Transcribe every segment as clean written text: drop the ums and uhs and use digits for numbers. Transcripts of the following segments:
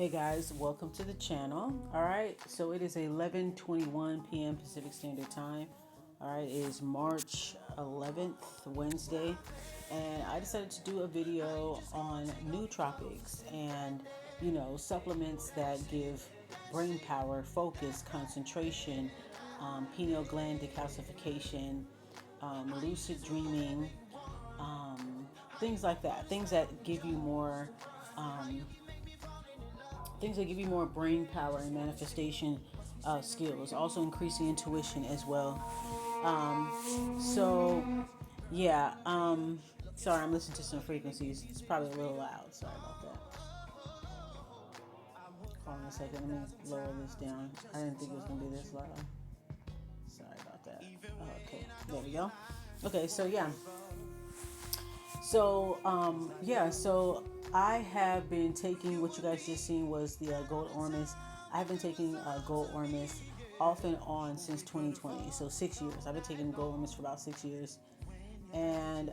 Hey guys, welcome to the channel. Alright, so it is 11:21 p.m. Pacific Standard Time. Alright, it is March 11th, Wednesday, and I decided to do a video on nootropics and, supplements that give brain power, focus, concentration, pineal gland decalcification, lucid dreaming, things like that. Things that give you more brain power and manifestation skills, also increasing intuition as well. So, yeah, sorry, I'm listening to some frequencies. It's probably a little loud. Sorry about that. Hold on a second, let me lower this down. I didn't think it was going to be this loud. Sorry about that. Okay, there we go. Okay, so yeah. So I have been taking, what you guys just seen was the gold ormus. I've been taking gold ormus off and on since 2020, so 6 years. I've been taking gold ormus for about 6 years, and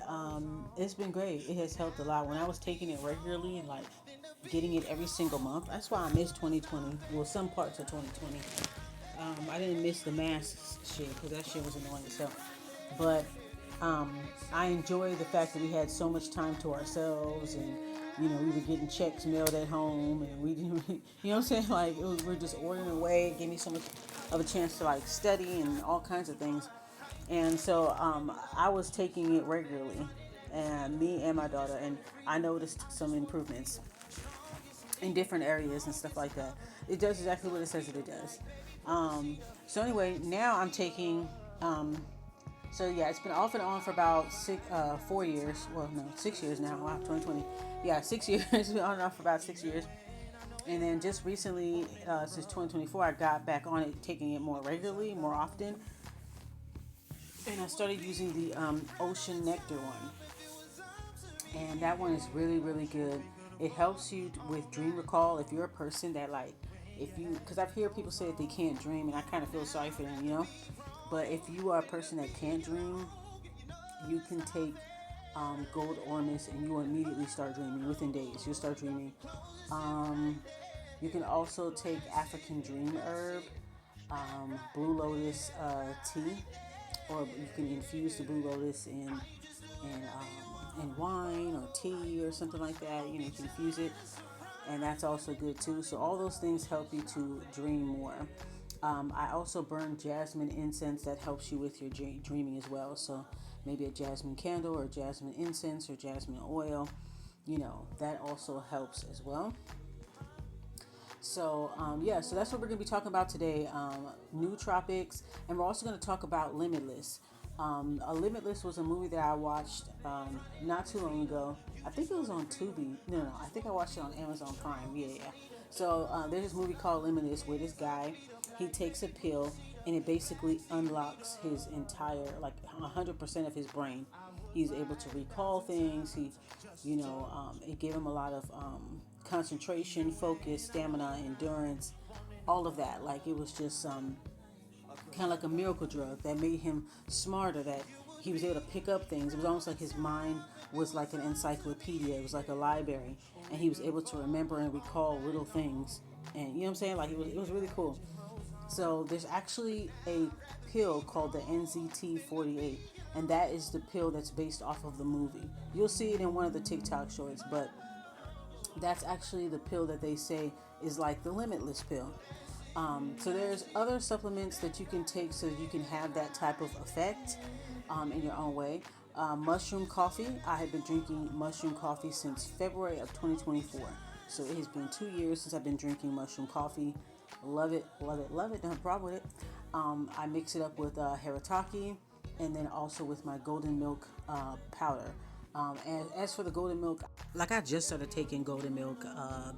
it's been great. It has helped a lot. When I was taking it regularly and like getting it every single month, that's why I missed 2020. Well, some parts of 2020. I didn't miss the masks shit because that shit was annoying. So, but I enjoy the fact that we had so much time to ourselves, and we were getting checks mailed at home, and we didn't, what I'm saying? Like we're just ordering away. It gave me so much of a chance to like study and all kinds of things, and so I was taking it regularly, and me and my daughter, and I noticed some improvements in different areas and stuff like that. It does exactly what it says that it does. So anyway, now I'm taking. So yeah, it's been off and on for about 4 years. Well, no, 6 years now. Wow, 2020. Yeah, 6 years. It's been on and off for about 6 years. And then just recently, since 2024, I got back on it, taking it more regularly, more often. And I started using the Ocean Nectar one. And that one is really, really good. It helps you with dream recall. If you're a person that because I've heard people say that they can't dream, and I kind of feel sorry for them. But if you are a person that can't dream, you can take gold ormus and you will immediately start dreaming. Within days, you'll start dreaming. You can also take African dream herb, blue lotus tea, or you can infuse the blue lotus in wine or tea or something like that. You can infuse it, and that's also good too. So all those things help you to dream more. I also burn jasmine incense that helps you with your dreaming as well. So maybe a jasmine candle or jasmine incense or jasmine oil, that also helps as well. So so that's what we're going to be talking about today, nootropics, and we're also going to talk about Limitless. Limitless was a movie that I watched not too long ago. I think it was on Tubi. No, I think I watched it on Amazon Prime. Yeah. So there's this movie called Limitless where this guy, he takes a pill and it basically unlocks his entire, like 100% of his brain. He's able to recall things. It gave him a lot of concentration, focus, stamina, endurance, all of that. Like it was just kind of like a miracle drug that made him smarter, that he was able to pick up things. It was almost like his mind was like an encyclopedia. It was like a library, and he was able to remember and recall little things. And you know what I'm saying? Like it was really cool. So there's actually a pill called the NZT48, and that is the pill that's based off of the movie. You'll see it in one of the TikTok shorts, but that's actually the pill that they say is like the Limitless pill. So there's other supplements that you can take so that you can have that type of effect in your own way. Mushroom coffee. I have been drinking mushroom coffee since February of 2024. So it has been 2 years since I've been drinking mushroom coffee. Love it, love it, love it. No problem with it. I mix it up with haritaki, and then also with my golden milk powder. And as for the golden milk, like I just started taking golden milk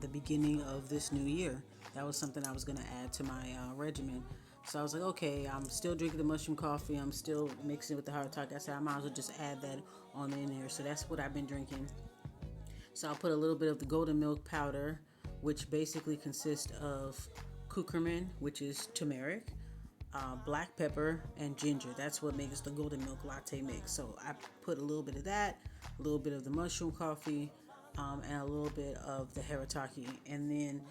the beginning of this new year. That was something I was going to add to my regimen. So I was like, okay, I'm still drinking the mushroom coffee. I'm still mixing it with the haritaki. I said I might as well just add that on in there. So that's what I've been drinking. So I'll put a little bit of the golden milk powder, which basically consists of curcumin, which is turmeric, black pepper, and ginger. That's what makes the golden milk latte mix. So I put a little bit of that, a little bit of the mushroom coffee, and a little bit of the haritaki. And then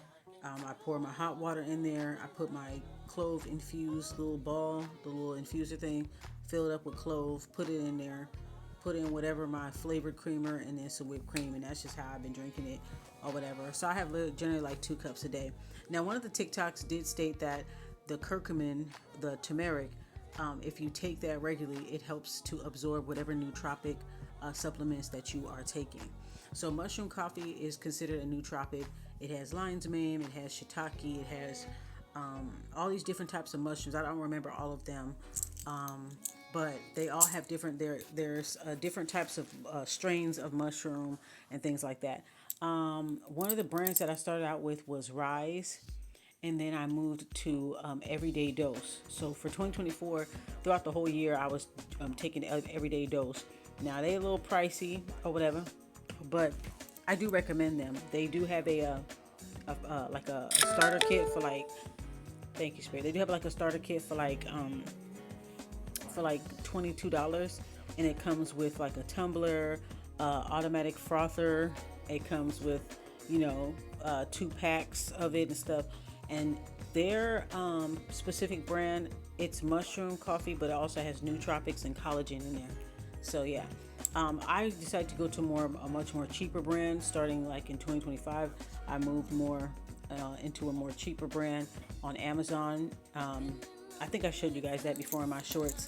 I pour my hot water in there. I put my clove infused little ball, the little infuser thing, fill it up with clove, put it in there, put in whatever my flavored creamer, and then some whipped cream, and that's just how I've been drinking it or whatever. So I have generally like 2 cups a day. Now, one of the TikToks did state that the curcumin, the turmeric, if you take that regularly, it helps to absorb whatever nootropic supplements that you are taking. So mushroom coffee is considered a nootropic. It has lion's mane, it has shiitake, it has all these different types of mushrooms. I don't remember all of them, but they all have different. There's different types of strains of mushroom and things like that. One of the brands that I started out with was Rise, and then I moved to Everyday Dose. So for 2024, throughout the whole year, I was taking Everyday Dose. Now they're a little pricey or whatever, but I do recommend them. They do have a like a starter kit for like. Thank you, Spirit. They do have like a starter kit for like $22, and it comes with like a tumbler, automatic frother. It comes with 2 packs of it and stuff. And their specific brand, it's mushroom coffee, but it also has nootropics and collagen in there. So yeah, I decided to go to a much more cheaper brand. Starting like in 2025, I moved more into a more cheaper brand on Amazon. I think I showed you guys that before in my shorts.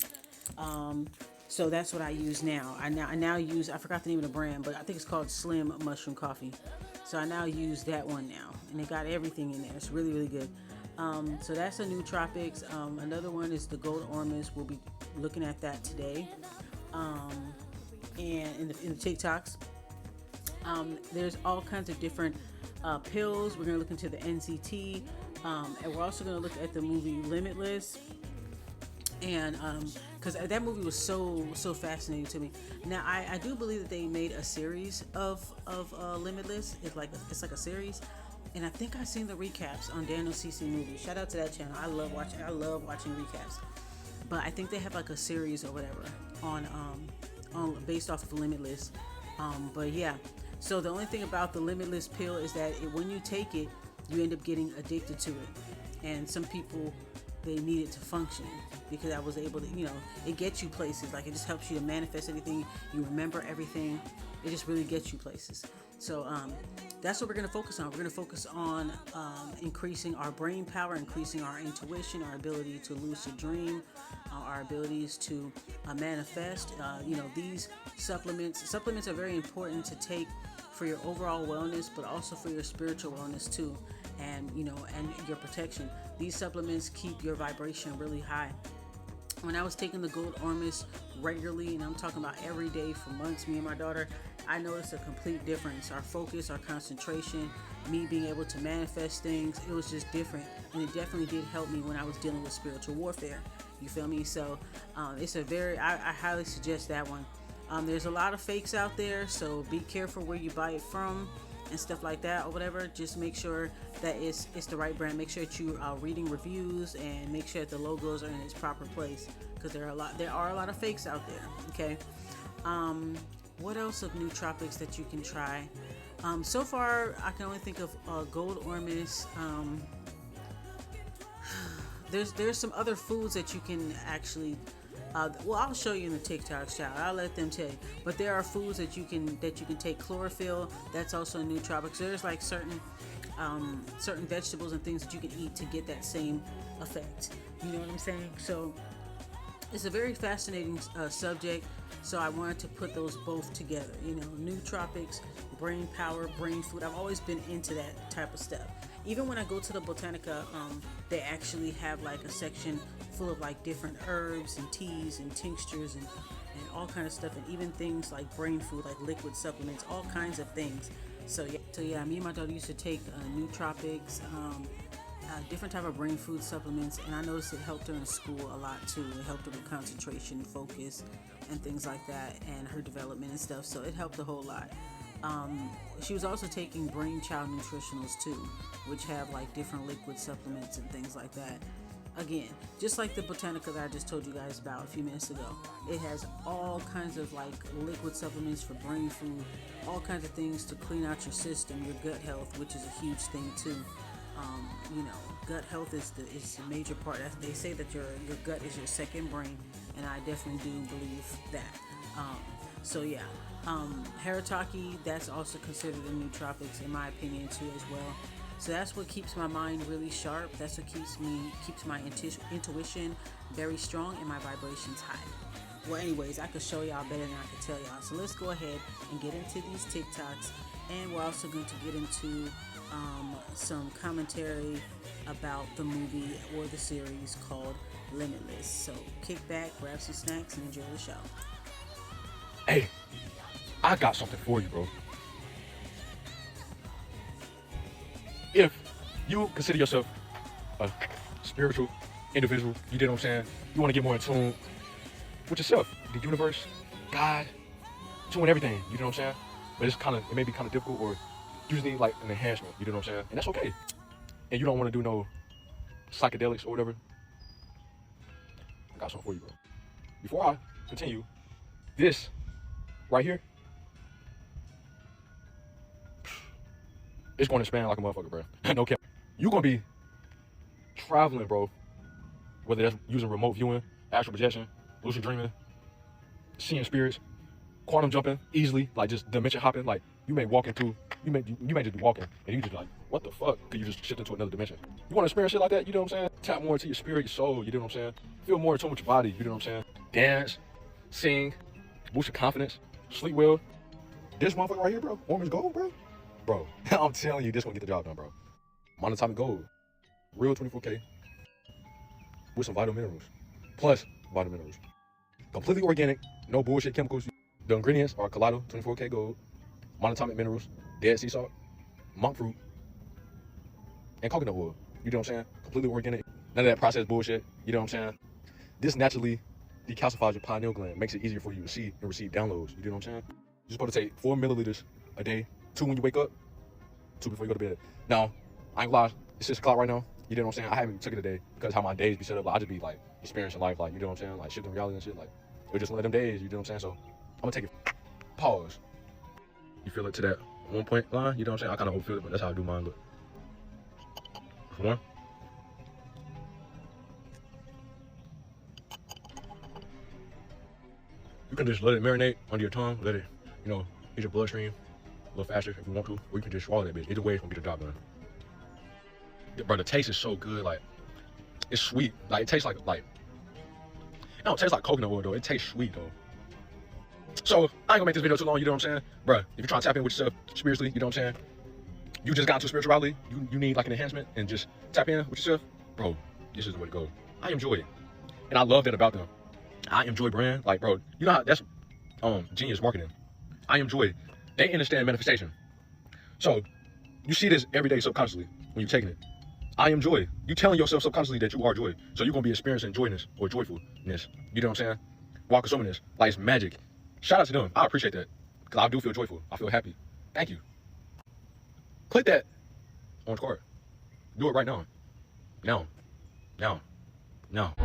So that's what I use now. I now use, I forgot the name of the brand, but I think it's called Slim Mushroom Coffee. So I now use that one now, and it got everything in there. It's really, really good. So that's a nootropics. Another one is the Gold Ormus. We'll be looking at that today. And in the TikToks, there's all kinds of different pills. We're going to look into the NCT, and we're also going to look at the movie Limitless. And because that movie was so fascinating to me. Now I do believe that they made a series of Limitless. It's like a series, and I think I've seen the recaps on Daniel CC Movie. Shout out to that channel. I love watching recaps. But I think they have like a series or whatever on based off of Limitless. But yeah. So the only thing about the Limitless pill is that when you take it, you end up getting addicted to it, and some people, they need it to function, because I was able to, it gets you places. Like, it just helps you to manifest anything. You remember everything. It just really gets you places. So that's what we're going to focus on. We're going to focus on increasing our brain power, increasing our intuition, our ability to lucid dream, our abilities to manifest. These supplements are very important to take for your overall wellness, but also for your spiritual wellness too, and your protection. These supplements keep your vibration really high. When I was taking the Gold Ormus regularly, and I'm talking about every day for months, me and my daughter, I noticed a complete difference. Our focus, our concentration, me being able to manifest things, it was just different. And it definitely did help me when I was dealing with spiritual warfare. You feel me? So it's I highly suggest that one. There's a lot of fakes out there, so be careful where you buy it from and stuff like that or whatever. Just make sure that it's the right brand. Make sure that you are reading reviews, and make sure that the logos are in its proper place, because there are a lot of fakes out there. Okay. What else of nootropics that you can try? So far, I can only think of Gold Ormus. There's some other foods that you can actually. I'll show you in the TikTok shout. I'll let them tell you. But there are foods that you can take. Chlorophyll, that's also a nootropic. So there's like certain vegetables and things that you can eat to get that same effect. You know what I'm saying? So it's a very fascinating subject. So I wanted to put those both together. Nootropics, brain power, brain food. I've always been into that type of stuff. Even when I go to the Botanica, they actually have like a section full of like different herbs and teas and tinctures and all kind of stuff, and even things like brain food, like liquid supplements, all kinds of things. So yeah, me and my daughter used to take nootropics, different type of brain food supplements, and I noticed it helped her in school a lot too. It helped her with concentration, focus, and things like that, and her development and stuff. So it helped a whole lot. She was also taking Brainchild Nutritionals too, which have like different liquid supplements and things like that. Again, just like the Botanica that I just told you guys about a few minutes ago, it has all kinds of like liquid supplements for brain food, all kinds of things to clean out your system, your gut health, which is a huge thing too. You know, gut health is a major part. They say that your gut is your second brain, and I definitely do believe that. So yeah, Haritaki, that's also considered a nootropics in my opinion too as well. So that's what keeps my mind really sharp. That's what keeps my intuition very strong and my vibrations high. Well, anyways, I could show y'all better than I could tell y'all. So let's go ahead and get into these TikToks, and we're also going to get into some commentary about the movie or the series called Limitless. So kick back, grab some snacks, and enjoy the show. Hey, I got something for you, bro. If you consider yourself a spiritual individual, you know what I'm saying? You want to get more in tune with yourself, the universe, God, tune everything, you know what I'm saying? But it may be kind of difficult, or you just need like an enhancement, you know what I'm saying? And that's okay. And you don't want to do no psychedelics or whatever. I got something for you, bro. Before I continue, this right here, it's going to expand like a motherfucker, bro. No cap. You're going to be traveling, bro, whether that's using remote viewing, astral projection, lucid dreaming, seeing spirits, quantum jumping easily, like just dimension hopping. Like you may just be walking and you just be like, what the fuck? Cause you just shift into another dimension. You want to experience shit like that? You know what I'm saying? Tap more into your spirit, your soul. You know what I'm saying? Feel more in tune with your body. You know what I'm saying? Dance, sing, boost your confidence, sleep well. This motherfucker right here, bro, Orange Gold, bro. Bro, I'm telling you, this one get the job done, bro. Monatomic Gold, real 24K, with some vital minerals, plus vital minerals. Completely organic, no bullshit chemicals. The ingredients are Colloidal 24K Gold, monatomic minerals, dead sea salt, monk fruit, and coconut oil. You know what I'm saying? Completely organic, none of that processed bullshit. You know what I'm saying? This naturally decalcifies your pineal gland, makes it easier for you to see and receive downloads. You know what I'm saying? You're supposed to take 4 milliliters a day, 2 when you wake up, 2 before you go to bed. Now, I ain't gonna lie, it's 6 o'clock right now. You know what I'm saying? I haven't took it today because how my days be set up. Like, I just be like experiencing life, like, you know what I'm saying? Like shifting reality and shit. Like, it was just one of them days, you know what I'm saying? So I'm gonna take it. Pause. You feel it to that 1 point line? You know what I'm saying? I kind of feel it, but that's how I do mine. Look. One. You can just let it marinate under your tongue, let it, you know, hit your bloodstream a little faster if you want to, or you can just swallow that bitch. Either way, it's gonna get the job done. Bro, the taste is so good. Like, it's sweet. Like, it tastes like it don't taste like coconut oil though. It tastes sweet though. So I ain't gonna make this video too long. You know what I'm saying, bro? If you're trying to tap in with yourself spiritually, you know what I'm saying? You just got into spirituality. You need like an enhancement and just tap in with yourself, bro. This is the way to go. I enjoy it, and I love that about them. I enjoy brand. Like, bro, you know how that's genius marketing. I enjoy it. They understand manifestation. So you see this every day subconsciously when you're taking it. I am joy. You telling yourself subconsciously that you are joy. So you're gonna be experiencing joyness or joyfulness. You know what I'm saying? While consuming this. Like, it's magic. Shout out to them. I appreciate that. Because I do feel joyful. I feel happy. Thank you. Click that orange card. Do it right now. Now. Now. Now.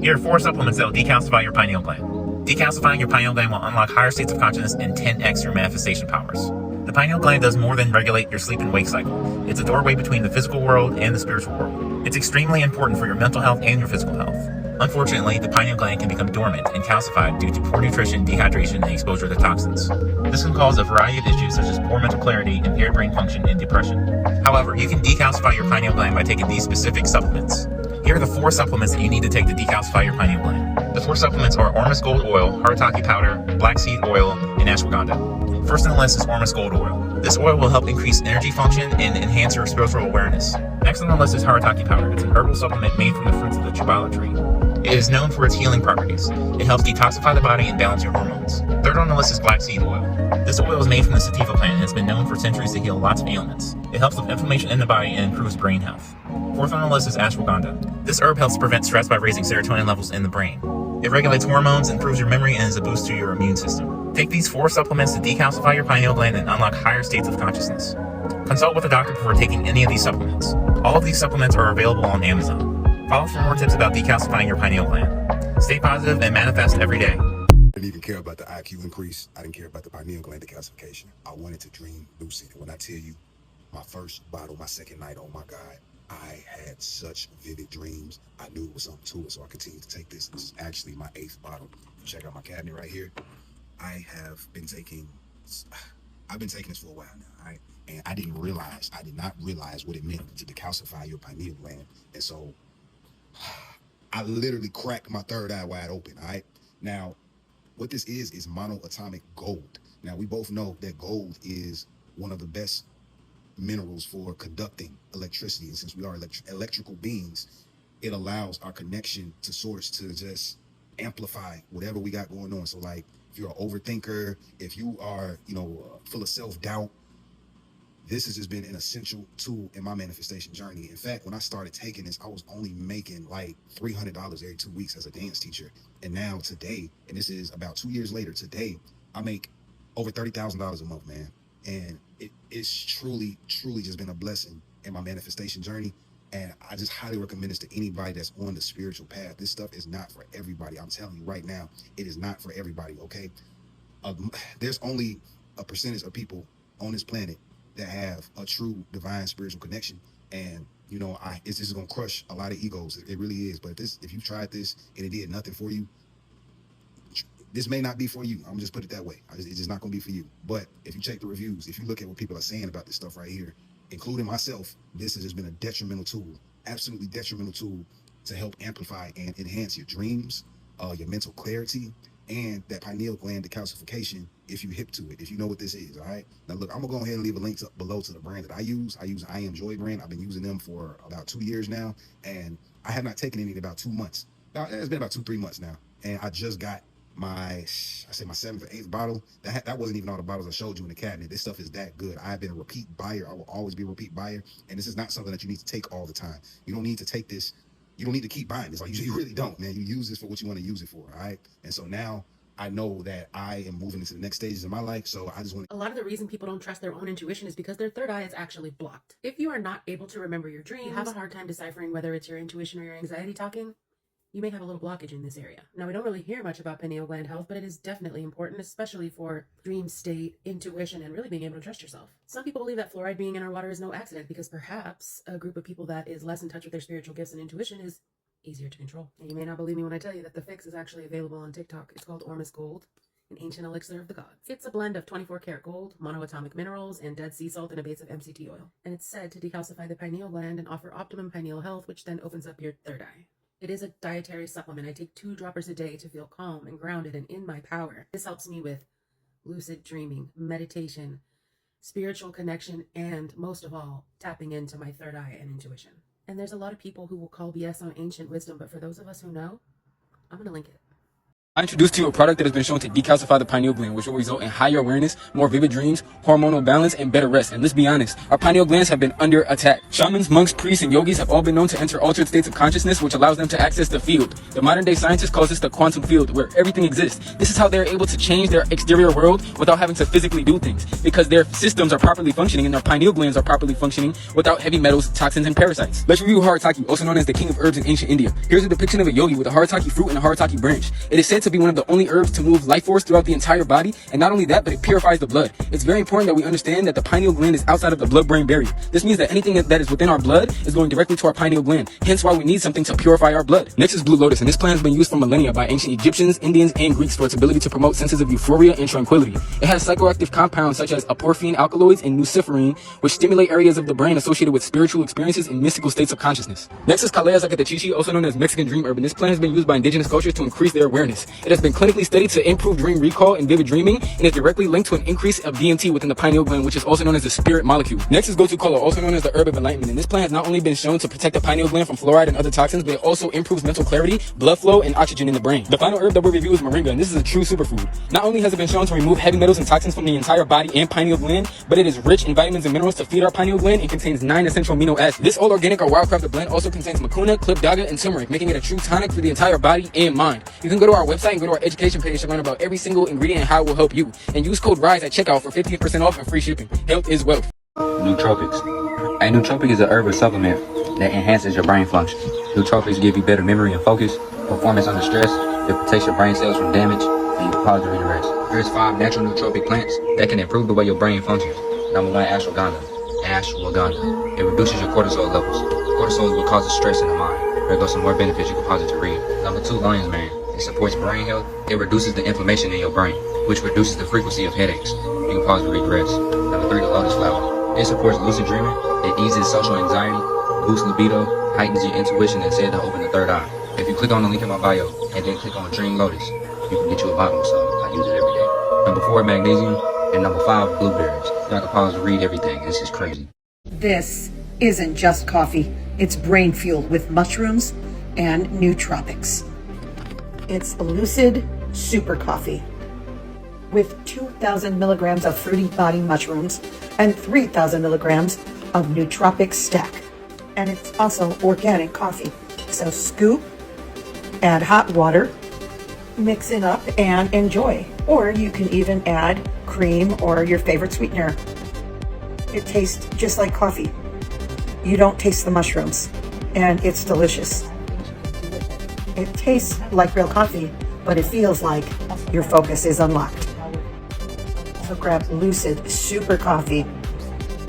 Here are 4 supplements that will decalcify your pineal gland. Decalcifying your pineal gland will unlock higher states of consciousness and 10x your manifestation powers. The pineal gland does more than regulate your sleep and wake cycle. It's a doorway between the physical world and the spiritual world. It's extremely important for your mental health and your physical health. Unfortunately, the pineal gland can become dormant and calcified due to poor nutrition, dehydration, and exposure to toxins. This can cause a variety of issues such as poor mental clarity, impaired brain function, and depression. However, you can decalcify your pineal gland by taking these specific supplements. Here are the 4 supplements that you need to take to decalcify your pineal gland. The 4 supplements are Ormus Gold Oil, Haritaki Powder, Black Seed Oil, and Ashwagandha. First on the list is Ormus Gold Oil. This oil will help increase energy function and enhance your spiritual awareness. Next on the list is Haritaki Powder. It's an herbal supplement made from the fruits of the Chibala tree. It is known for its healing properties. It helps detoxify the body and balance your hormones. Third on the list is Black Seed Oil. This oil is made from the sativa plant and has been known for centuries to heal lots of ailments. It helps with inflammation in the body and improves brain health. Fourth on the list is Ashwagandha. This herb helps prevent stress by raising serotonin levels in the brain. It regulates hormones, improves your memory, and is a boost to your immune system. Take these 4 supplements to decalcify your pineal gland and unlock higher states of consciousness. Consult with a doctor before taking any of these supplements. All of these supplements are available on Amazon. Follow for more tips about decalcifying your pineal gland. Stay positive and manifest every day. I didn't even care about the IQ increase. I didn't care about the pineal gland decalcification. I wanted to dream lucid. And when I tell you, my first bottle, my second night, oh my God, I had such vivid dreams. I knew it was something to it, so I continued to take this. This is actually my 8th bottle. Check out my cabinet right here. I've been taking this for a while now, all right? And I did not realize what it meant to decalcify your pineal gland. And so I literally cracked my third eye wide open, all right? Now, what this is monoatomic gold. Now, we both know that gold is one of the best minerals for conducting electricity. And since we are electrical beings, it allows our connection to source to just amplify whatever we got going on. So like, if you're an overthinker, if you are, full of self-doubt, this has just been an essential tool in my manifestation journey. In fact, when I started taking this, I was only making like $300 every 2 weeks as a dance teacher. And now today, and this is about 2 years later, today, I make over $30,000 a month, man. And it's truly just been a blessing in my manifestation journey. And I just highly recommend this to anybody that's on the spiritual path. This stuff is not for everybody. I'm telling you right now, it is not for everybody, okay? There's only a percentage of people on this planet that have a true divine spiritual connection. And, it's just going to crush a lot of egos. It really is. But if you tried this and it did nothing for you, this may not be for you. I'm just put it that way. It's just not going to be for you. But if you check the reviews, if you look at what people are saying about this stuff right here, including myself, this has just been a detrimental tool, absolutely detrimental tool to help amplify and enhance your dreams, your mental clarity, and that pineal gland decalcification if you hip to it, if you know what this is, all right? Now, look, I'm going to go ahead and leave a link below to the brand that I use. I use I Am Joy brand. I've been using them for about 2 years now, and I have not taken any in about 2 months. Now, it's been about 2-3 months now, and I just got my 7th or 8th bottle. That wasn't even all the bottles I showed you in the cabinet. This stuff is that good. I've been a repeat buyer. I will always be a repeat buyer. And this is not something that you need to take all the time. You don't need to take this. You don't need to keep buying this. Like, you really don't, man. You use this for what you want to use it for, all right? And so now I know that I am moving into the next stages of my life. So I just want to... A lot of the reason people don't trust their own intuition is because their third eye is actually blocked. If you are not able to remember your dreams, you have a hard time deciphering whether it's your intuition or your anxiety talking, you may have a little blockage in this area. Now, we don't really hear much about pineal gland health, but it is definitely important, especially for dream state, intuition, and really being able to trust yourself. Some people believe that fluoride being in our water is no accident because perhaps a group of people that is less in touch with their spiritual gifts and intuition is easier to control. And you may not believe me when I tell you that the fix is actually available on TikTok. It's called Ormus Gold, an ancient elixir of the gods. It's a blend of 24 karat gold, monoatomic minerals, and dead sea salt and a base of MCT oil. And it's said to decalcify the pineal gland and offer optimum pineal health, which then opens up your third eye. It is a dietary supplement. I take 2 droppers a day to feel calm and grounded and in my power. This helps me with lucid dreaming, meditation, spiritual connection, and most of all, tapping into my third eye and intuition. And there's a lot of people who will call BS on ancient wisdom, but for those of us who know, I'm going to link it. I introduced to you a product that has been shown to decalcify the pineal gland, which will result in higher awareness, more vivid dreams, hormonal balance, and better rest. And let's be honest, our pineal glands have been under attack. Shamans, monks, priests, and yogis have all been known to enter altered states of consciousness, which allows them to access the field. The modern day scientists call this the quantum field, where everything exists. This is how they're able to change their exterior world without having to physically do things, because their systems are properly functioning and their pineal glands are properly functioning without heavy metals, toxins, and parasites. Let's review haritaki, also known as the king of herbs in ancient India. Here's a depiction of a yogi with a haritaki fruit and a haritaki branch. It is said to be one of the only herbs to move life force throughout the entire body, and not only that, but it purifies the blood. It's very important that we understand that the pineal gland is outside of the blood-brain barrier. This means that anything that is within our blood is going directly to our pineal gland, hence why we need something to purify our blood. Next is blue lotus, and this plant has been used for millennia by ancient Egyptians, Indians, and Greeks for its ability to promote senses of euphoria and tranquility. It has psychoactive compounds such as aporphine alkaloids and luciferine, which stimulate areas of the brain associated with spiritual experiences and mystical states of consciousness. Next is Calea Zacatechinchi, also known as Mexican dream herb, and this plant has been used by indigenous cultures to increase their awareness. It has been clinically studied to improve dream recall and vivid dreaming, and is directly linked to an increase of DMT within the pineal gland, which is also known as the spirit molecule. Next is gotu kola, also known as the herb of enlightenment, and this plant has not only been shown to protect the pineal gland from fluoride and other toxins, but it also improves mental clarity, blood flow, and oxygen in the brain. The final herb that we'll review is moringa, and this is a true superfood. Not only has it been shown to remove heavy metals and toxins from the entire body and pineal gland, but it is rich in vitamins and minerals to feed our pineal gland and contains 9 essential amino acids. This all organic or wildcrafted blend also contains mucuna, clipdaga, and turmeric, making it a true tonic for the entire body and mind. You can go to our website and go to our education page to learn about every single ingredient and how it will help you. And use code RISE at checkout for 15% off and free shipping. Health is wealth. Nootropics. A nootropic is a herbal supplement that enhances your brain function. Nootropics give you better memory and focus, performance under stress, it protects your brain cells from damage, and you can pause during rest. There's 5 natural nootropic plants that can improve the way your brain functions. Number 1, ashwagandha. Ashwagandha. It reduces your cortisol levels. Cortisol is what causes stress in the mind. There goes some more benefits you can pause it to read. Number 2, lion's mane. It supports brain health. It reduces the inflammation in your brain, which reduces the frequency of headaches. You can pause to read the rest. Number 3, the lotus flower. It supports lucid dreaming. It eases social anxiety, boosts libido, heightens your intuition, and said to open the third eye. If you click on the link in my bio and then click on Dream Lotus, you can get you a bottle, so I use it every day. Number 4, magnesium, and number 5, blueberries. Y'all can pause to read everything. This is crazy. This isn't just coffee. It's brain fuel with mushrooms and nootropics. It's Lucid Super Coffee with 2,000 milligrams of fruity body mushrooms and 3,000 milligrams of nootropic stack. And it's also organic coffee. So scoop, add hot water, mix it up and enjoy. Or you can even add cream or your favorite sweetener. It tastes just like coffee. You don't taste the mushrooms, and it's delicious. It tastes like real coffee, but it feels like your focus is unlocked. So grab Lucid Super Coffee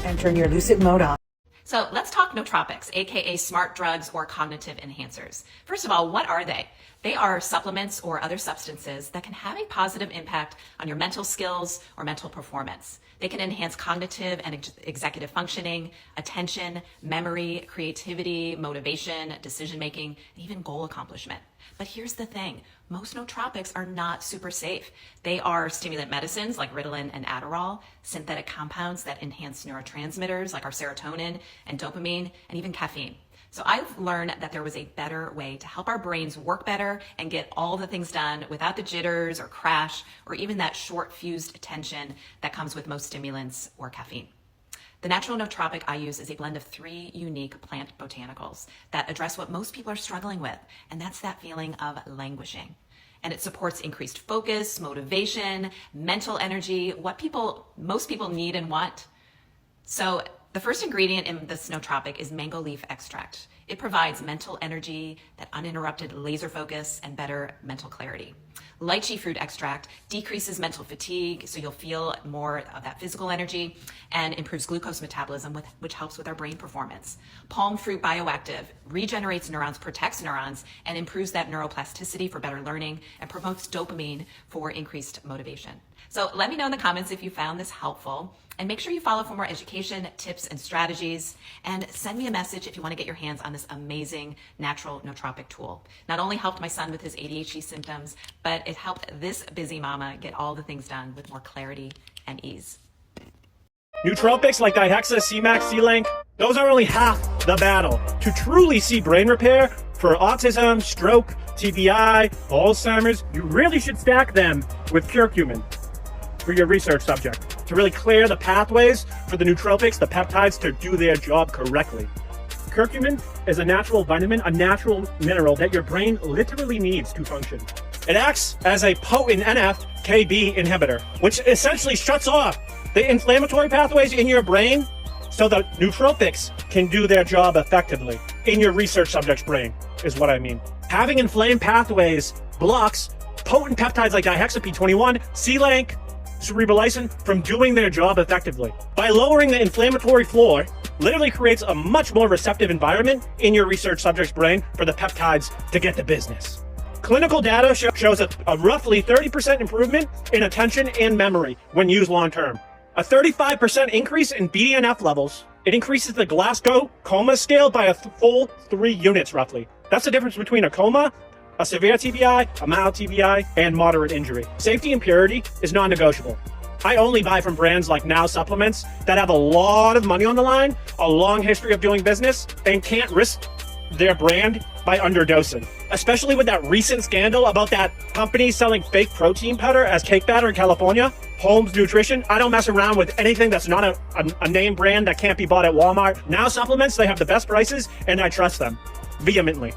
and turn your lucid mode on. So let's talk nootropics, aka smart drugs or cognitive enhancers. First of all, what are they? They are supplements or other substances that can have a positive impact on your mental skills or mental performance. They can enhance cognitive and executive functioning, attention, memory, creativity, motivation, decision-making, and even goal accomplishment. But here's the thing, most nootropics are not super safe. They are stimulant medicines like Ritalin and Adderall, synthetic compounds that enhance neurotransmitters like our serotonin and dopamine, and even caffeine. So I've learned that there was a better way to help our brains work better and get all the things done without the jitters or crash or even that short fused attention that comes with most stimulants or caffeine. The natural nootropic I use is a blend of 3 unique plant botanicals that address what most people are struggling with, and that's that feeling of languishing. And it supports increased focus, motivation, mental energy, what most people need and want. So the first ingredient in this nootropic is mango leaf extract. It provides mental energy, that uninterrupted laser focus, and better mental clarity. Lychee fruit extract decreases mental fatigue, so you'll feel more of that physical energy, and improves glucose metabolism, which helps with our brain performance. Palm fruit bioactive regenerates neurons, protects neurons, and improves that neuroplasticity for better learning, and promotes dopamine for increased motivation. So let me know in the comments if you found this helpful, and make sure you follow for more education, tips, and strategies, and send me a message if you want to get your hands on this amazing natural nootropic tool. Not only helped my son with his ADHD symptoms, but it helped this busy mama get all the things done with more clarity and ease. Nootropics like Dihexa, C-Max, C-Link, those are only half the battle. To truly see brain repair for autism, stroke, TBI, Alzheimer's, you really should stack them with curcumin for your research subject to really clear the pathways for the nootropics, the peptides, to do their job correctly. Curcumin is a natural vitamin, a natural mineral that your brain literally needs to function. It acts as a potent NF-κB inhibitor, which essentially shuts off the inflammatory pathways in your brain so the nootropics can do their job effectively in your research subject's brain, is what I mean. Having inflamed pathways blocks potent peptides like dihexapy21, C-Link, cerebrolysine from doing their job effectively. By lowering the inflammatory floor, literally creates a much more receptive environment in your research subject's brain for the peptides to get the business. Clinical data shows a roughly 30% improvement in attention and memory when used long-term. A 35% increase in BDNF levels. It increases the Glasgow Coma Scale by a full 3 units roughly. That's the difference between a coma, a severe TBI, a mild TBI, and moderate injury. Safety and purity is non-negotiable. I only buy from brands like Now Supplements that have a lot of money on the line, a long history of doing business, and can't risk their brand by underdosing. Especially with that recent scandal about that company selling fake protein powder as cake batter in California, Holmes Nutrition. I don't mess around with anything that's not a name brand that can't be bought at Walmart. Now Supplements, they have the best prices, and I trust them vehemently.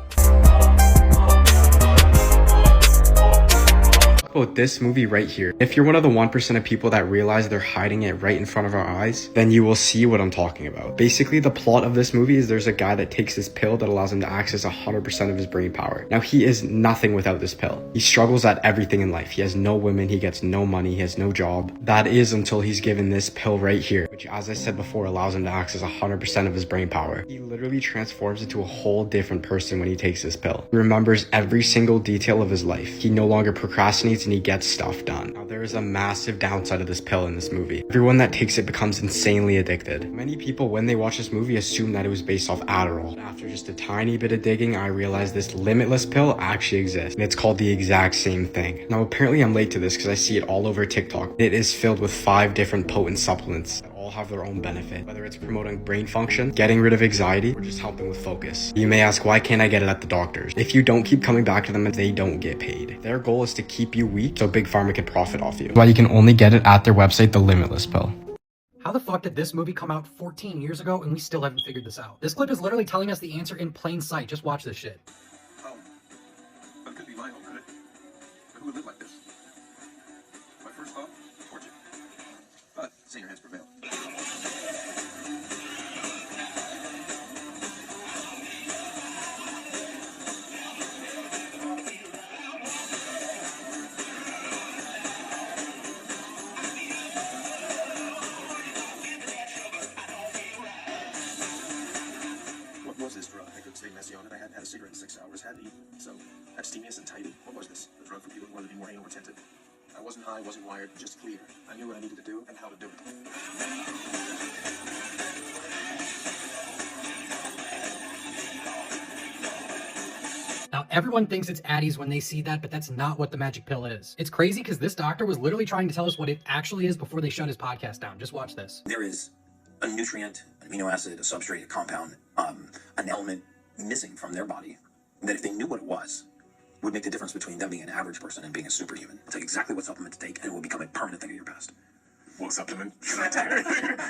about this movie right here. If you're one of the 1% of people that realize they're hiding it right in front of our eyes, then you will see what I'm talking about. Basically, the plot of this movie is there's a guy that takes this pill that allows him to access 100% of his brain power. Now, he is nothing without this pill. He struggles at everything in life. He has no women, he gets no money, he has no job. That is until he's given this pill right here, which, as I said before, allows him to access 100% of his brain power. He literally transforms into a whole different person when he takes this pill. He remembers every single detail of his life. He no longer procrastinates and he gets stuff done. Now, there is a massive downside of this pill in this movie. Everyone that takes it becomes insanely addicted. Many people, when they watch this movie, assume that it was based off Adderall. After just a tiny bit of digging, I realized this limitless pill actually exists, and it's called the exact same thing. Now, apparently I'm late to this because I see it all over TikTok. It is filled with 5 different potent supplements that all have their own benefit, whether it's promoting brain function, getting rid of anxiety, or just helping with focus. You may ask, why can't I get it at the doctors? If you don't keep coming back to them, they don't get paid. Their goal is to keep you weak so Big Pharma can profit off you. That's why you can only get it at their website, The Limitless Pill. How the fuck did this movie come out 14 years ago and we still haven't figured this out? This clip is literally telling us the answer in plain sight. Just watch this shit. Oh, that could be my home, could it? But who would live like this? My first thought, torture. But saner heads prevail. What was this drug? I could stay messy on it. I hadn't had a cigarette in 6 hours. Hadn't eaten. So abstemious and tidy. What was this? A drug for people who wanted to be more anal retentive. I wasn't high, wasn't wired, just clear. I knew what I needed to do and how to do it. Now, everyone thinks it's Addies when they see that, but that's not what the magic pill is. It's crazy because this doctor was literally trying to tell us what it actually is before they shut his podcast down. Just watch this. There is a nutrient, an amino acid, a substrate, a compound, an element missing from their body that if they knew what it was, would make the difference between them being an average person and being a superhuman. Take exactly what supplement to take and it will become a permanent thing of your past. What supplement?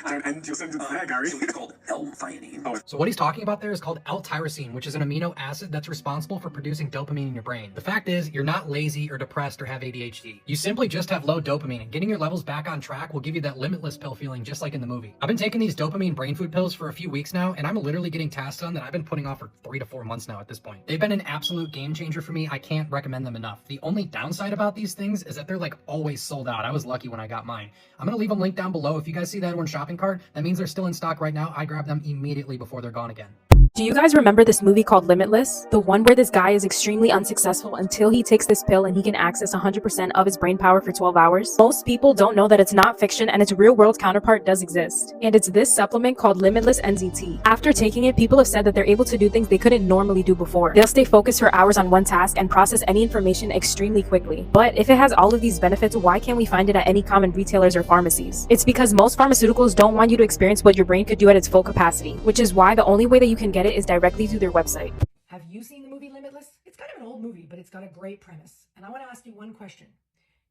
Don't end your sentence there, Gary. So it's called L-theanine. So what he's talking about there is called L-tyrosine, which is an amino acid that's responsible for producing dopamine in your brain. The fact is, you're not lazy or depressed or have ADHD. You simply just have low dopamine, and getting your levels back on track will give you that limitless pill feeling just like in the movie. I've been taking these dopamine brain food pills for a few weeks now, and I'm literally getting tasks done that I've been putting off for 3 to 4 months now at this point. They've been an absolute game changer for me. I can't recommend them enough. The only downside about these things is that they're like always sold out. I was lucky when I got mine. I'm gonna leave them linked down below. If you guys see that one shopping cart, that means they're still in stock right now. I grabbed them immediately before they're gone again. Do you guys remember this movie called Limitless? The one where this guy is extremely unsuccessful until he takes this pill and he can access 100% of his brain power for 12 hours? Most people don't know that it's not fiction and its real world counterpart does exist. And it's this supplement called Limitless NZT. After taking it, people have said that they're able to do things they couldn't normally do before. They'll stay focused for hours on one task and process any information extremely quickly. But if it has all of these benefits, why can't we find it at any common retailers or pharmacies? It's because most pharmaceuticals don't want you to experience what your brain could do at its full capacity, which is why the only way that you can get it is directly through their website. Have you seen the movie Limitless? It's kind of an old movie, but it's got a great premise. And I want to ask you one question.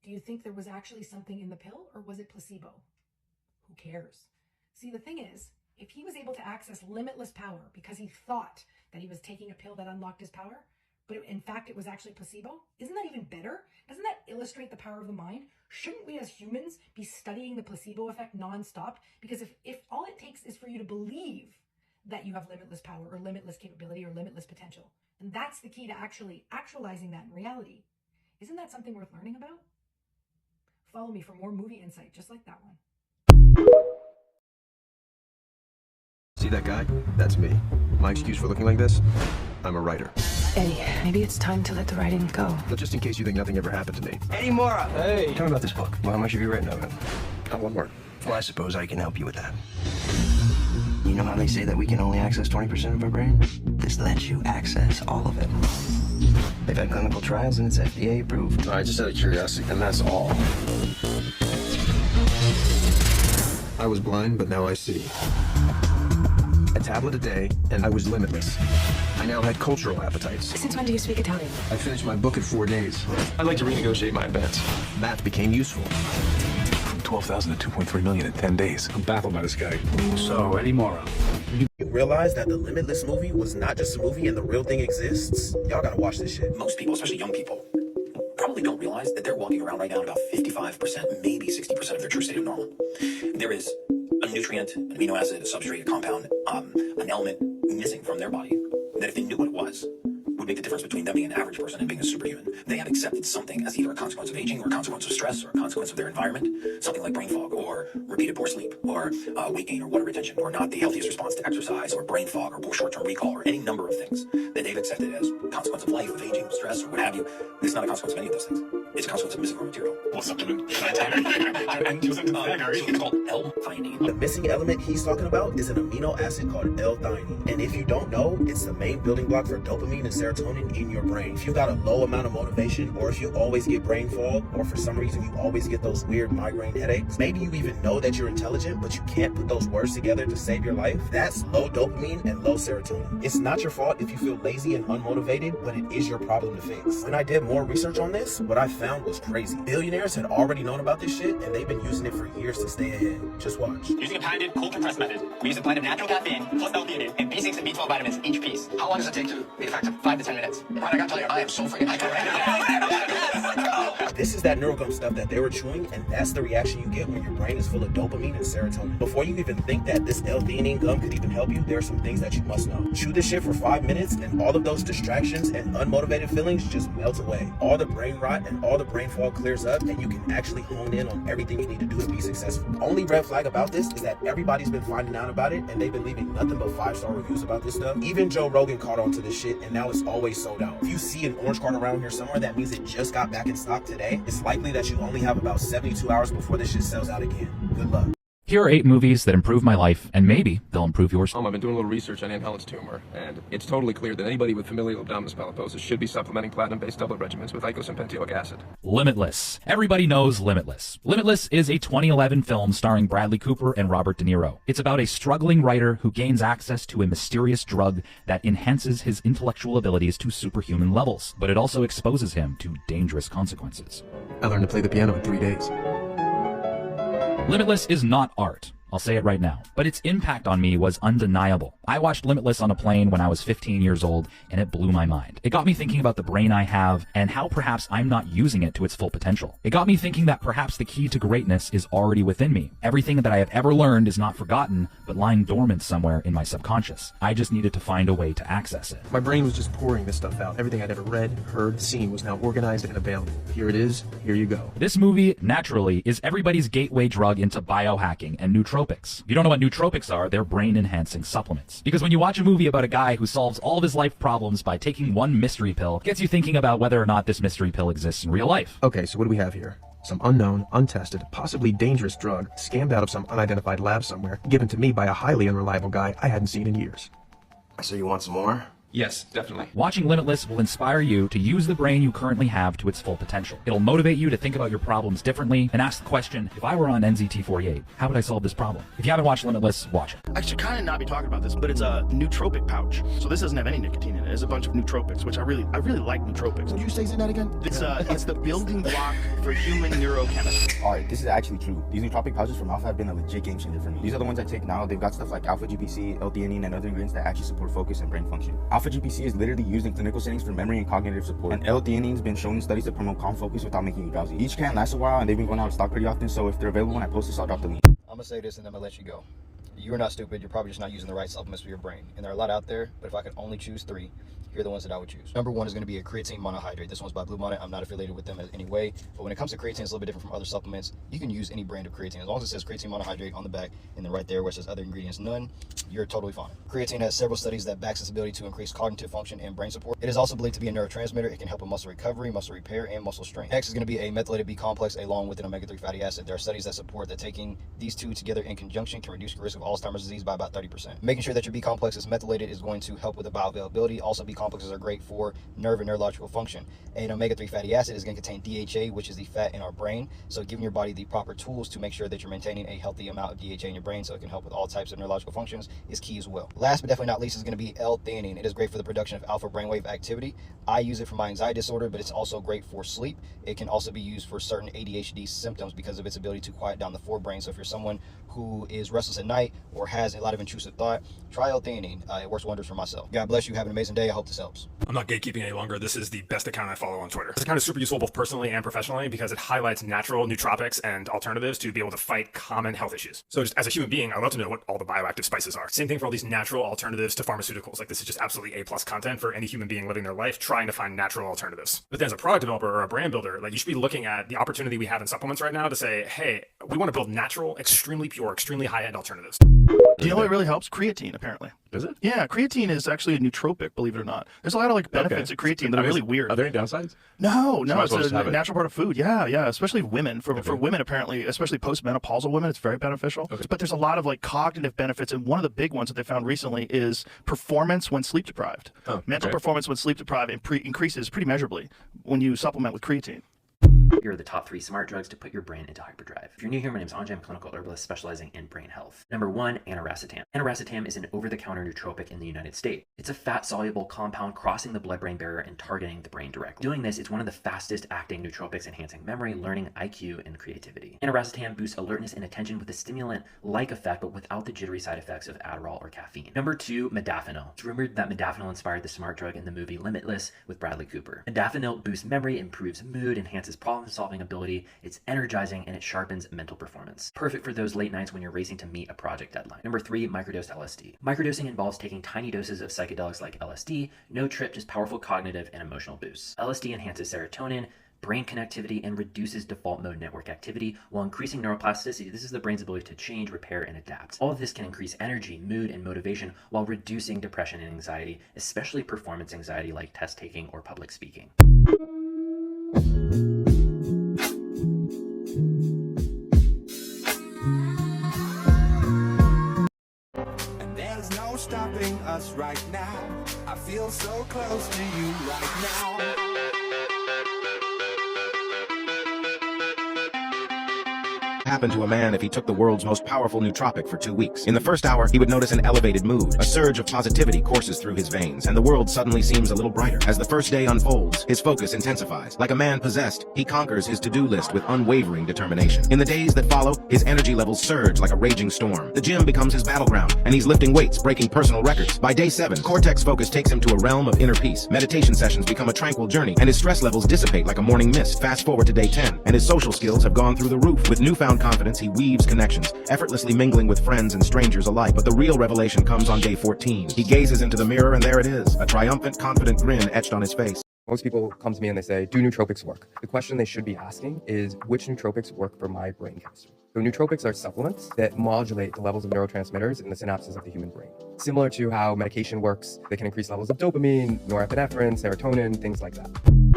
Do you think there was actually something in the pill, or was it placebo? Who cares? See, the thing is, if he was able to access limitless power because he thought that he was taking a pill that unlocked his power, but in fact it was actually placebo, isn't that even better? Doesn't that illustrate the power of the mind? Shouldn't we as humans be studying the placebo effect nonstop? Because if all it takes is for you to believe that you have limitless power or limitless capability or limitless potential. And that's the key to actually actualizing that in reality. Isn't that something worth learning about? Follow me for more movie insight just like that one. See that guy? That's me. My excuse for looking like this? I'm a writer. Eddie, maybe it's time to let the writing go. But just in case you think nothing ever happened to me. Eddie Mora! Hey! Tell me about this book. Well, how much have you written of it? Not one word. Well, I suppose I can help you with that. You know how they say that we can only access 20% of our brain? This lets you access all of it. They've had clinical trials and it's FDA approved. I just out of curiosity, and that's all. I was blind, but now I see. A tablet a day, and I was limitless. I now had cultural appetites. Since when do you speak Italian? I finished my book in 4 days. I'd like to renegotiate my advance. That became useful. 12,000 to 2.3 million in 10 days. I'm baffled by this guy. So, Eddie Mora. You realize that the Limitless movie was not just a movie and the real thing exists? Y'all gotta watch this shit. Most people, especially young people, probably probably don't realize that they're walking around right now at about 55%, maybe 60% of their true state of normal. There is a nutrient, an amino acid, a substrate, a compound, an element missing from their body that if they knew what it was, would make the difference between them being an average person and being a superhuman. They have accepted something as either a consequence of aging or a consequence of stress or a consequence of their environment, something like brain fog or repeated poor sleep or weight gain or water retention or not the healthiest response to exercise or brain fog or poor short-term recall or any number of things that they've accepted as a consequence of life, of aging, of stress, or what have you. It's not a consequence of any of those things. It's a consequence of missing raw material. What's up, dude? It's called L-theanine. The missing element he's talking about is an amino acid called L-theanine. And if you don't know, it's the main building block for dopamine and serotonin in your brain. If you got a low amount of motivation, or if you always get brain fog, or for some reason you always get those weird migraine headaches, maybe you even know that you're intelligent, but you can't put those words together to save your life, that's low dopamine and low serotonin. It's not your fault if you feel lazy and unmotivated, but it is your problem to fix. When I did more research on this, what I found was crazy. Billionaires had already known about this shit, and they've been using it for years to stay ahead. Just watch. Using a patented cold compressed method, we use a blend of natural caffeine plus L-theanine and B6 and B12 vitamins, H.P.I.C. How long does it take to be effective? 5 to 10 minutes. Right, I gotta tell you, I am so freaking hyped right This is that neurogum stuff that they were chewing, and that's the reaction you get when your brain is full of dopamine and serotonin. Before you even think that this L-theanine gum could even help you, there are some things that you must know. Chew this shit for 5 minutes, and all of those distractions and unmotivated feelings just melt away. All the brain rot and all the brain fog clears up, and you can actually hone in on everything you need to do to be successful. Only red flag about this is that everybody's been finding out about it, and they've been leaving nothing but 5-star reviews about this stuff. Even Joe Rogan caught on to this shit, and now it's always sold out. If you see an orange card around here somewhere, that means it just got back in stock today. It's likely that you only have about 72 hours before this shit sells out again. Good luck. Here are 8 movies that improved my life, and maybe they'll improve yours. I've been doing a little research on Aunt Helen's tumor, and it's totally clear that anybody with familial abdominis polyposis should be supplementing platinum-based doublet regimens with ICOS and pentoic acid. Limitless. Everybody knows Limitless. Limitless is a 2011 film starring Bradley Cooper and Robert De Niro. It's about a struggling writer who gains access to a mysterious drug that enhances his intellectual abilities to superhuman levels, but it also exposes him to dangerous consequences. I learned to play the piano in 3 days. Limitless is not art. I'll say it right now. But its impact on me was undeniable. I watched Limitless on a plane when I was 15 years old, and it blew my mind. It got me thinking about the brain I have and how perhaps I'm not using it to its full potential. It got me thinking that perhaps the key to greatness is already within me. Everything that I have ever learned is not forgotten, but lying dormant somewhere in my subconscious. I just needed to find a way to access it. My brain was just pouring this stuff out. Everything I'd ever read, heard, seen was now organized and available. Here it is, here you go. This movie, naturally, is everybody's gateway drug into biohacking and nootropics. If you don't know what nootropics are, they're brain-enhancing supplements. Because when you watch a movie about a guy who solves all of his life problems by taking one mystery pill, it gets you thinking about whether or not this mystery pill exists in real life. Okay, so what do we have here? Some unknown, untested, possibly dangerous drug scammed out of some unidentified lab somewhere, given to me by a highly unreliable guy I hadn't seen in years. So you want some more? Yes, definitely. Watching Limitless will inspire you to use the brain you currently have to its full potential. It'll motivate you to think about your problems differently and ask the question, if I were on NZT48, how would I solve this problem? If you haven't watched Limitless, watch it. I should kind of not be talking about this, but it's a nootropic pouch. So this doesn't have any nicotine in it. It's a bunch of nootropics, which I really like nootropics. Would you say that again? It's the building block for human neurochemistry. Alright, this is actually true. These nootropic pouches from Alpha have been a legit game changer for me. These are the ones I take now. They've got stuff like alpha GPC, L-theanine, and other ingredients that actually support focus and brain function. Alpha GPC is literally used in clinical settings for memory and cognitive support. And L-theanine's been shown in studies to promote calm focus without making you drowsy. Each can lasts a while, and they've been going out of stock pretty often, so if they're available when I post this, I'll drop the link. I'm gonna say this and I'm gonna let you go. You're not stupid, you're probably just not using the right supplements for your brain. And there are a lot out there, but if I could only choose 3, here are the ones that I would choose. Number 1 is going to be a creatine monohydrate. This one's by Blue Bonnet. I'm not affiliated with them in any way, but when it comes to creatine, it's a little bit different from other supplements. You can use any brand of creatine. As long as it says creatine monohydrate on the back, and then right there where it says other ingredients, none, you're totally fine. Creatine has several studies that backs its ability to increase cognitive function and brain support. It is also believed to be a neurotransmitter. It can help with muscle recovery, muscle repair, and muscle strength. Next is going to be a methylated B complex along with an omega-3 fatty acid. There are studies that support that taking these two together in conjunction can reduce the risk of Alzheimer's disease by about 30%. Making sure that your B complex is methylated is going to help with the bioavailability. Also, B complexes are great for nerve and neurological function. An omega-3 fatty acid is going to contain DHA, which is the fat in our brain. So giving your body the proper tools to make sure that you're maintaining a healthy amount of DHA in your brain so it can help with all types of neurological functions is key as well. Last but definitely not least is going to be L-theanine. It is great for the production of alpha brainwave activity. I use it for my anxiety disorder, but it's also great for sleep. It can also be used for certain ADHD symptoms because of its ability to quiet down the forebrain. So if you're someone who is restless at night, or has a lot of intrusive thought, try L-theanine. It works wonders for myself. God bless you. Have an amazing day. I hope this helps. I'm not gatekeeping any longer. This is the best account I follow on Twitter. This account is super useful both personally and professionally because it highlights natural nootropics and alternatives to be able to fight common health issues. So just as a human being, I love to know what all the bioactive spices are. Same thing for all these natural alternatives to pharmaceuticals. Like, this is just absolutely A+ content for any human being living their life trying to find natural alternatives. But then as a product developer or a brand builder, like, you should be looking at the opportunity we have in supplements right now to say, hey, we want to build natural, extremely pure, extremely high-end alternatives. Do you know what really helps? Creatine, apparently. Is it? Yeah, creatine is actually a nootropic, believe it or not. There's a lot of like benefits of creatine that are really weird. Are there any downsides? No, So it's a natural part of food. Yeah, especially women. For women, apparently, especially postmenopausal women, it's very beneficial. But there's a lot of like cognitive benefits, and one of the big ones that they found recently is performance when sleep deprived. Mental performance when sleep deprived increases pretty measurably when you supplement with creatine. Here are the top 3 smart drugs to put your brain into hyperdrive. If you're new here, my name is Anjay. I'm a clinical herbalist specializing in brain health. Number 1, aniracetam. Aniracetam is an over-the-counter nootropic in the United States. It's a fat-soluble compound crossing the blood-brain barrier and targeting the brain directly. Doing this, it's one of the fastest-acting nootropics enhancing memory, learning, IQ, and creativity. Aniracetam boosts alertness and attention with a stimulant-like effect, but without the jittery side effects of Adderall or caffeine. Number 2, modafinil. It's rumored that modafinil inspired the smart drug in the movie Limitless with Bradley Cooper. Modafinil boosts memory, improves mood, enhances problem-solving ability, it's energizing, and it sharpens mental performance. Perfect for those late nights when you're racing to meet a project deadline. Number 3, microdosed LSD. Microdosing involves taking tiny doses of psychedelics like LSD, no trip, just powerful cognitive and emotional boosts. LSD enhances serotonin, brain connectivity, and reduces default mode network activity while increasing neuroplasticity. This is the brain's ability to change, repair, and adapt. All of this can increase energy, mood, and motivation while reducing depression and anxiety, especially performance anxiety like test taking or public speaking. There's no stopping us right now. I feel so close to you right now. Happen to a man if he took the world's most powerful nootropic for 2 weeks. In the first hour, he would notice an elevated mood. A surge of positivity courses through his veins, and the world suddenly seems a little brighter. As the first day unfolds, his focus intensifies. Like a man possessed, he conquers his to-do list with unwavering determination. In the days that follow, his energy levels surge like a raging storm. The gym becomes his battleground, and he's lifting weights, breaking personal records. By day 7, Cortex focus takes him to a realm of inner peace. Meditation sessions become a tranquil journey, and his stress levels dissipate like a morning mist. Fast forward to day 10, and his social skills have gone through the roof. With newfound confidence, he weaves connections, effortlessly mingling with friends and strangers alike. But the real revelation comes on day 14. He gazes into the mirror, and there it is, a triumphant, confident grin etched on his face. Most people come to me and they say, do nootropics work? The question they should be asking is, which nootropics work for my brain chemistry? So nootropics are supplements that modulate the levels of neurotransmitters in the synapses of the human brain. Similar to how medication works, they can increase levels of dopamine, norepinephrine, serotonin, things like that.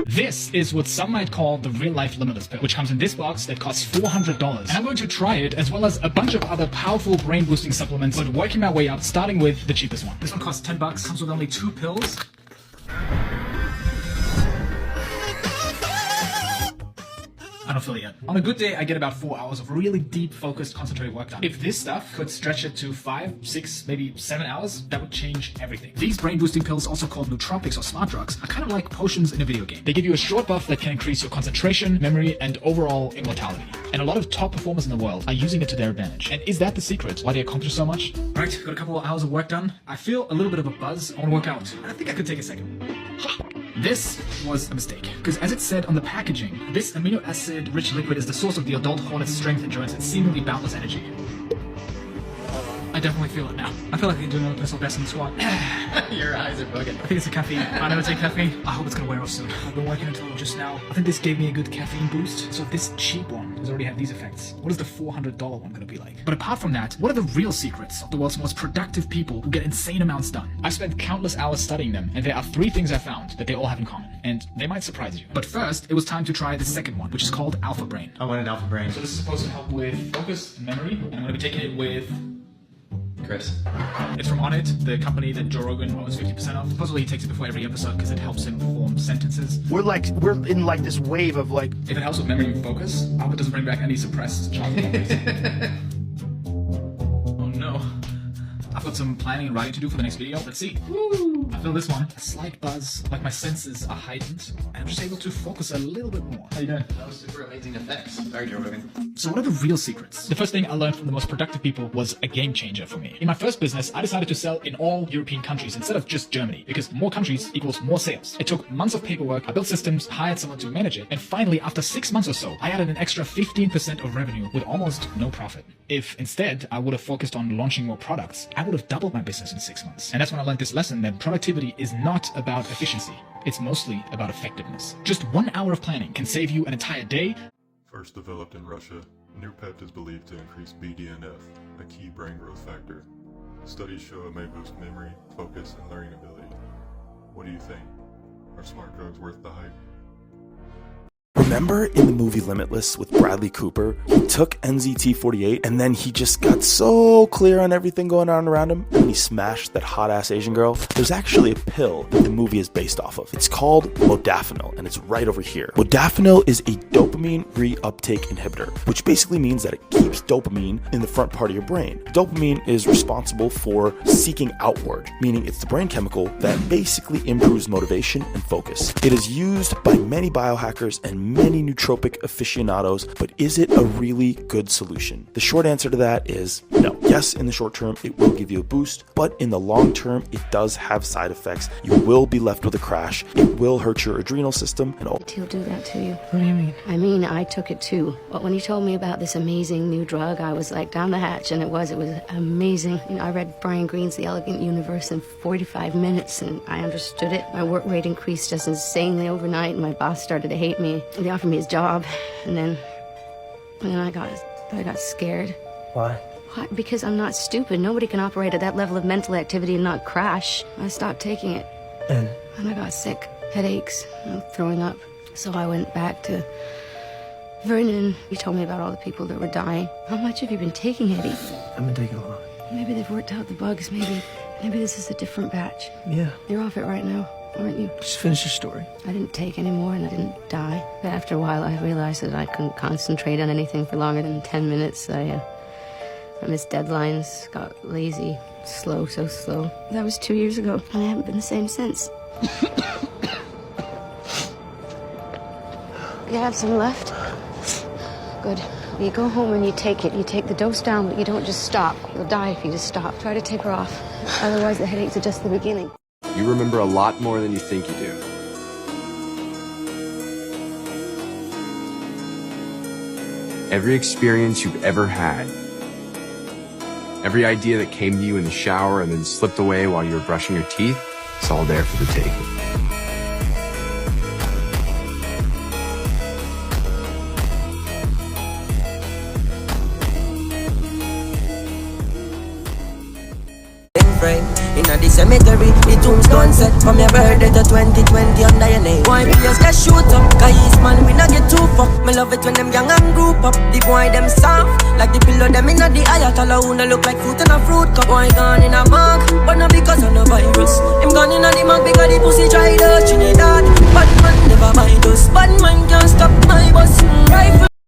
This is what some might call the real-life limitless pill, which comes in this box that costs $400. And I'm going to try it, as well as a bunch of other powerful brain-boosting supplements, but working my way up, starting with the cheapest one. This one costs $10, comes with only 2 pills. I don't feel it yet. On a good day, I get about 4 hours of really deep, focused, concentrated work done. If this stuff could stretch it to 5, 6, maybe 7 hours, that would change everything. These brain-boosting pills, also called nootropics or smart drugs, are kind of like potions in a video game. They give you a short buff that can increase your concentration, memory, and overall immortality. And a lot of top performers in the world are using it to their advantage. And is that the secret? Why they accomplish so much? Right, got a couple of hours of work done. I feel a little bit of a buzz. I want to work out. I think I could take a second. This was a mistake, because as it said on the packaging, this amino acid-rich liquid is the source of the adult hornet's strength, endurance, and seemingly boundless energy. I definitely feel it now. I feel like I can do another personal best in the squat. Your eyes are bugging. I think it's the caffeine. I never take caffeine. I hope it's gonna wear off soon. I've been working until just now. I think this gave me a good caffeine boost. So if this cheap one has already had these effects, what is the $400 one gonna be like? But apart from that, what are the real secrets of the world's most productive people who get insane amounts done? I've spent countless hours studying them, and there are 3 things I found that they all have in common, and they might surprise you. But first, it was time to try the second one, which is called Alpha Brain. I wanted Alpha Brain. So this is supposed to help with focus and memory, and I'm gonna be taking it with Chris. It's from On It, the company that Joe Rogan owns 50% of. Supposedly he takes it before every episode because it helps him form sentences. We're in like this wave of like... If it helps with memory and focus, I hope it doesn't bring back any suppressed childhood memories. Oh no. I've got got some planning and writing to do for the next video. Let's see. Woo! I feel this one. A slight buzz, like my senses are heightened. I'm just able to focus a little bit more. How you doing? That was super amazing effects. Very Joe Rogan. So what are the real secrets? The first thing I learned from the most productive people was a game changer for me. In my first business, I decided to sell in all European countries instead of just Germany, because more countries equals more sales. It took months of paperwork, I built systems, hired someone to manage it, and finally, after 6 months or so, I added an extra 15% of revenue with almost no profit. If instead I would have focused on launching more products, I would have doubled my business in 6 months. And that's when I learned this lesson that productivity is not about efficiency. It's mostly about effectiveness. Just 1 hour of planning can save you an entire day. First developed in Russia, Nootropic is believed to increase BDNF, a key brain growth factor. Studies show it may boost memory, focus, and learning ability. What do you think? Are smart drugs worth the hype? Remember in the movie Limitless with Bradley Cooper, he took NZT48 and then he just got so clear on everything going on around him and he smashed that hot-ass Asian girl? There's actually a pill that the movie is based off of. It's called modafinil and it's right over here. Modafinil is a dopamine reuptake inhibitor, which basically means that it keeps dopamine in the front part of your brain. Dopamine is responsible for seeking outward, meaning it's the brain chemical that basically improves motivation and focus. It is used by many biohackers and many nootropic aficionados, but is it a really good solution? The short answer to that is no. Yes, in the short term, it will give you a boost, but in the long term, it does have side effects. You will be left with a crash. It will hurt your adrenal system and all. He'll do that to you. What do you mean? I mean, I took it too. But when you told me about this amazing new drug, I was like down the hatch, and it was amazing. You know, I read Brian Greene's The Elegant Universe in 45 minutes, and I understood it. My work rate increased just insanely overnight, and my boss started to hate me. They offered me his job, and then I got scared. Why? Why? Because I'm not stupid. Nobody can operate at that level of mental activity and not crash. I stopped taking it. And I got sick. Headaches, throwing up. So I went back to Vernon. He told me about all the people that were dying. How much have you been taking, Eddie? I've been taking a lot. Maybe they've worked out the bugs. Maybe this is a different batch. Yeah. You're off it right now, aren't you? Just finish your story. I didn't take any more and I didn't die. But after a while, I realized that I couldn't concentrate on anything for longer than 10 minutes. I missed deadlines, got lazy, so slow. That was 2 years ago, and I haven't been the same since. You have some left? Good. You go home and you take it. You take the dose down, but you don't just stop. You'll die if you just stop. Try to taper off. Otherwise, the headaches are just the beginning. You remember a lot more than you think you do. Every experience you've ever had, every idea that came to you in the shower and then slipped away while you were brushing your teeth, it's all there for the taking. In the cemetery, the tombstone set from your birthday to 2020 under your name. Why we just get shoot up? Guys, man, we not get too fuck. Me love it when them young and group up. The boy them soft, like the pillow them in the ayatollah who no look like fruit in a fruit cup. Boy gone in a mug, but not because of no virus. Him gone in a the mug because the pussy tried out Trinidad. Bad man never mind us. Bad man can't stop my bus. Rifle.